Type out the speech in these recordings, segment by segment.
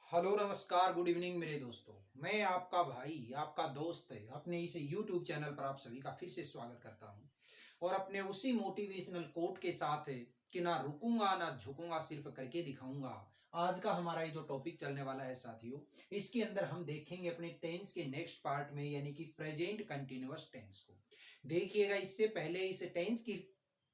Hello नमस्कार good evening मेरे दोस्तों। मैं आपका भाई आपका दोस्त है अपने इस यूट्यूब चैनल पर आप सभी का फिर से स्वागत करता हूं और अपने उसी मोटिवेशनल कोट के साथ है कि ना रुकूंगा ना झुकूंगा, सिर्फ करके दिखाऊंगा। आज का हमारा ये जो टॉपिक चलने वाला है साथियों, इसके अंदर हम देखेंगे अपने टेंस के नेक्स्ट पार्ट में, यानी कि प्रेजेंट कंटिन्यूअस टेंस को। देखिएगा, इससे पहले इस टेंस की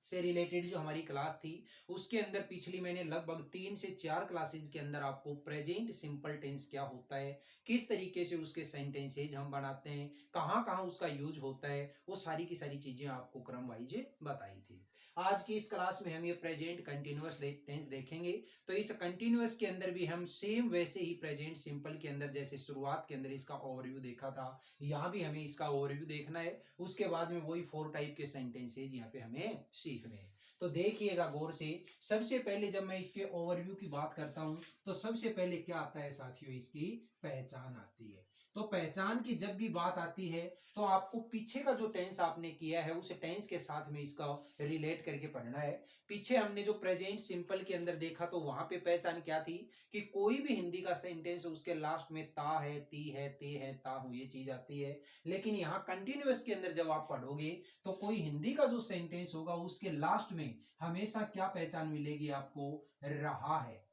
से रिलेटेड जो हमारी क्लास थी, उसके अंदर पिछली मैंने लगभग 3 से 4 क्लासेज के अंदर आपको प्रेजेंट सिंपल टेंस क्या होता है, किस तरीके से उसके सेंटेंसेज हम बनाते हैं, कहाँ कहाँ उसका यूज होता है, वो सारी की सारी चीजें आपको क्रम वाइज बताई थी। आज की इस क्लास में हम ये प्रेजेंट कंटिन्यूअस टेंस देखेंगे। तो इस कंटिन्यूअस के अंदर भी हम सेम वैसे ही प्रेजेंट सिंपल के अंदर जैसे शुरुआत के अंदर इसका ओवरव्यू देखा था, यहाँ भी हमें इसका ओवरव्यू देखना है। उसके बाद में वही 4 टाइप के सेंटेंसेज यहाँ पे हमें सीखने हैं। तो देखिएगा गौर से। सबसे पहले जब मैं इसके ओवरव्यू की बात करता हूं, तो सबसे पहले क्या आता है साथियों, इसकी पहचान आती है। तो पहचान की जब भी बात आती है, तो आपको पीछे का जो टेंस आपने किया है उस टेंस के साथ में इसका रिलेट करके पढ़ना है। पीछे हमने जो प्रेजेंट सिंपल के अंदर देखा, तो वहां पे पहचान क्या थी कि कोई भी हिंदी का सेंटेंस उसके लास्ट में ता है, ती है, ते है, ता हूं, ये चीज आती है। लेकिन यहाँ कंटिन्यूअस के अंदर जब आप पढ़ोगे, तो कोई हिंदी का जो सेंटेंस होगा उसके लास्ट में हमेशा क्या पहचान मिलेगी आपको? रहा है,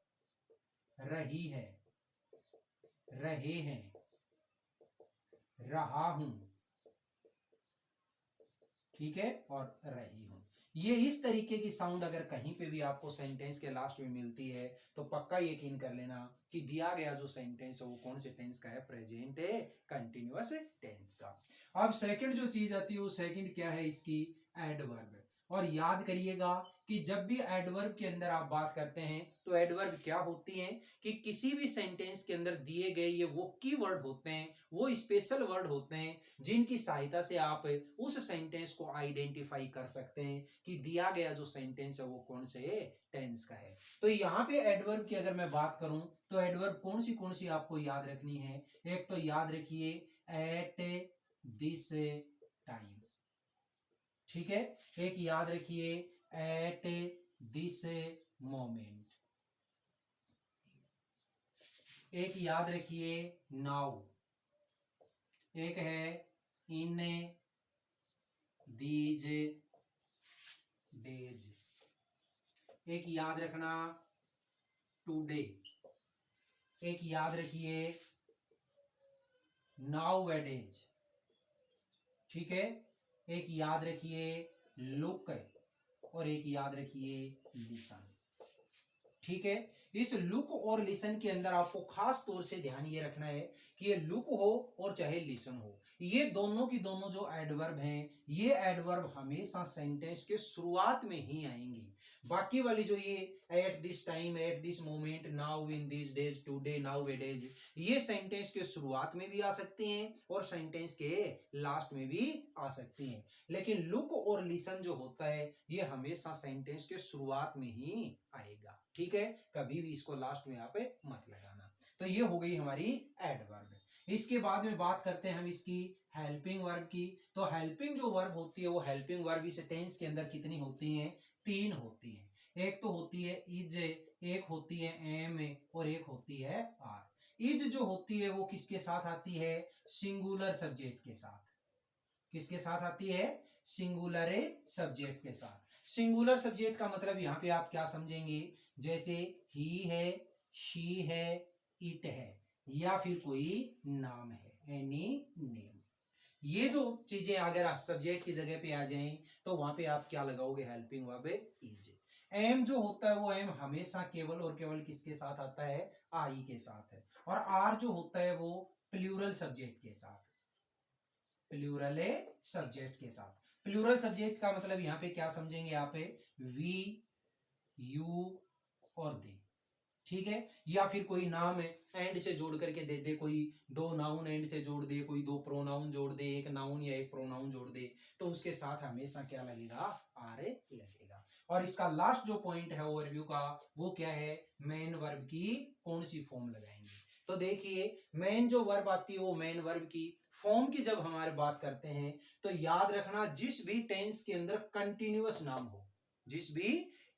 रही है, रहे हैं, रहा हूं, ठीक है, और रही हूं। ये इस तरीके की साउंड अगर कहीं पे भी आपको सेंटेंस के लास्ट में मिलती है, तो पक्का यकीन कर लेना कि दिया गया जो सेंटेंस है वो कौन से टेंस का है? प्रेजेंट कंटिन्यूअस टेंस का। अब सेकंड जो चीज आती है, वो सेकंड क्या है? इसकी एडवर्ब। और याद करिएगा कि जब भी एडवर्ब के अंदर आप बात करते हैं, तो एडवर्ब क्या होती है कि किसी भी सेंटेंस के अंदर दिए गए ये वो कीवर्ड होते हैं, वो स्पेशल वर्ड होते हैं, जिनकी सहायता से आप उस सेंटेंस को आइडेंटिफाई कर सकते हैं कि दिया गया जो सेंटेंस है वो कौन से टेंस का है। तो यहाँ पे एडवर्ब की अगर मैं बात करूं, तो एडवर्ब कौन सी आपको याद रखनी है? एक तो याद रखिए एट दिस टाइम, ठीक है। एक याद रखिए एट दिस मोमेंट, एक याद रखिए नाउ, एक है इन दीज डेज, एक याद रखना टुडे, एक याद रखिए नाउ वेडेज, ठीक है। एक याद रखिए लुक, और एक याद रखिए लिसन, ठीक है। इस लुक और लिसन के अंदर आपको खास तौर से ध्यान ये रखना है कि ये लुक हो और चाहे लिसन हो, ये दोनों की दोनों जो एडवर्ब हैं, ये एडवर्ब हमेशा सेंटेंस के शुरुआत में ही आएंगी। बाकी वाली जो ये at this time, at this moment, now, in this days, today, now A days, ये सेंटेंस के शुरुआत में भी आ सकती हैं और सेंटेंस के लास्ट में भी आ सकती हैं। लेकिन लुक और लिसन जो होता है, ये हमेशा सेंटेंस के शुरुआत में ही आएगा, ठीक है। कभी भी इसको लास्ट में यहाँ पे मत लगाना। तो ये हो गई हमारी एडवर्ब। इसके बाद में बात करते हैं हम इसकी हेल्पिंग वर्ब की। तो हेल्पिंग जो वर्ब होती है, वो हेल्पिंग वर्ब इस टेंस के अंदर कितनी होती हैं? 3 होती हैं। एक तो होती है इज, एक होती है एम, और एक होती है आर। इज जो होती है वो किसके साथ आती है? सिंगुलर सब्जेक्ट के साथ। किसके साथ आती है? सिंगुलर सब्जेक्ट के साथ। सिंगुलर सब्जेक्ट का मतलब यहां पे आप क्या समझेंगे? जैसे ही है, शी है, इट है, या फिर कोई नाम है, एनी नेम। ये जो चीजें अगर सब्जेक्ट की जगह पे आ जाएं, तो वहां पे आप क्या लगाओगे? Helping verb is. एम जो होता है, वो एम हमेशा केवल और केवल किसके साथ आता है? आई के साथ है। और आर जो होता है, वो प्लूरल सब्जेक्ट के साथ, प्लूरल सब्जेक्ट के साथ। प्लूरल सब्जेक्ट का मतलब यहां पे क्या समझेंगे आप? वी, यू और दे, ठीक है। या फिर कोई नाम है एंड से जोड़ करके दे दे, कोई 2 नाउन एंड से जोड़ दे, कोई 2 प्रोनाउन जोड़ दे, एक नाउन या एक प्रोनाउन जोड़ दे, तो उसके साथ हमेशा क्या लगेगा? आर लगेगा। और इसका लास्ट जो पॉइंट है ओवरव्यू का, वो क्या है? मेन वर्ब की कौन सी फॉर्म लगाएंगे? तो देखिए, मेन जो वर्ब आती है, वो मेन वर्ब की फॉर्म की जब हमारे बात करते हैं, तो याद रखना जिस भी टेंस के अंदर कंटिन्यूअस नाम हो, जिस भी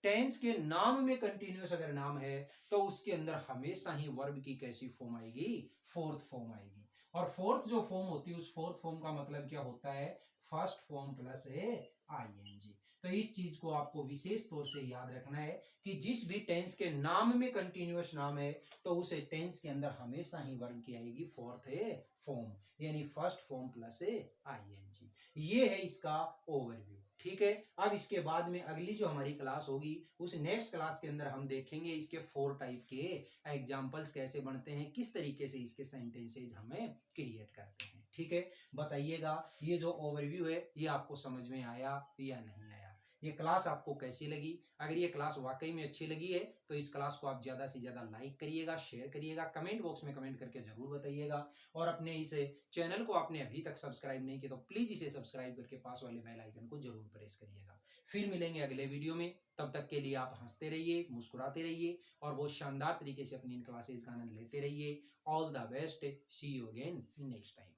टेंस के नाम में कंटिन्यूअस अगर नाम है तो उसके अंदर हमेशा ही वर्ब की कैसी फॉर्म आएगी, फोर्थ फॉर्म आएगी। और फोर्थ जो फॉर्म होती है उस फोर्थ फॉर्म का मतलब क्या होता है, फर्स्ट फॉर्म प्लस आईएनजी। तो इस चीज को आपको विशेष तौर से याद रखना है कि जिस भी टेंस के नाम में कंटिन्यूअस नाम है तो उस टेंस के अंदर हमेशा ही वर्ब की आएगी फोर्थ फॉर्म, यानी फर्स्ट फॉर्म प्लस आईएनजी। ये है इसका ओवरव्यू। ठीक है, अब इसके बाद में अगली जो हमारी क्लास होगी उस नेक्स्ट क्लास के अंदर हम देखेंगे इसके 4 टाइप के एग्जाम्पल्स कैसे बनते हैं, किस तरीके से इसके सेंटेंसेज हमें क्रिएट करते हैं। ठीक है, बताइएगा ये जो ओवरव्यू है ये आपको समझ में आया या नहीं आया, ये क्लास आपको कैसी लगी। अगर ये क्लास वाकई में अच्छी लगी है तो इस क्लास को आप ज्यादा से ज्यादा लाइक करिएगा, शेयर करिएगा, कमेंट बॉक्स में कमेंट करके जरूर बताइएगा। और अपने इस चैनल को आपने अभी तक सब्सक्राइब नहीं किया तो प्लीज इसे सब्सक्राइब करके पास वाले बेल आइकन को जरूर प्रेस करिएगा। फिर मिलेंगे अगले वीडियो में, तब तक के लिए आप हंसते रहिए, मुस्कुराते रहिए और बहुत शानदार तरीके से अपनी इन क्लासेज का आनंद लेते रहिए। All the best, see you again next time.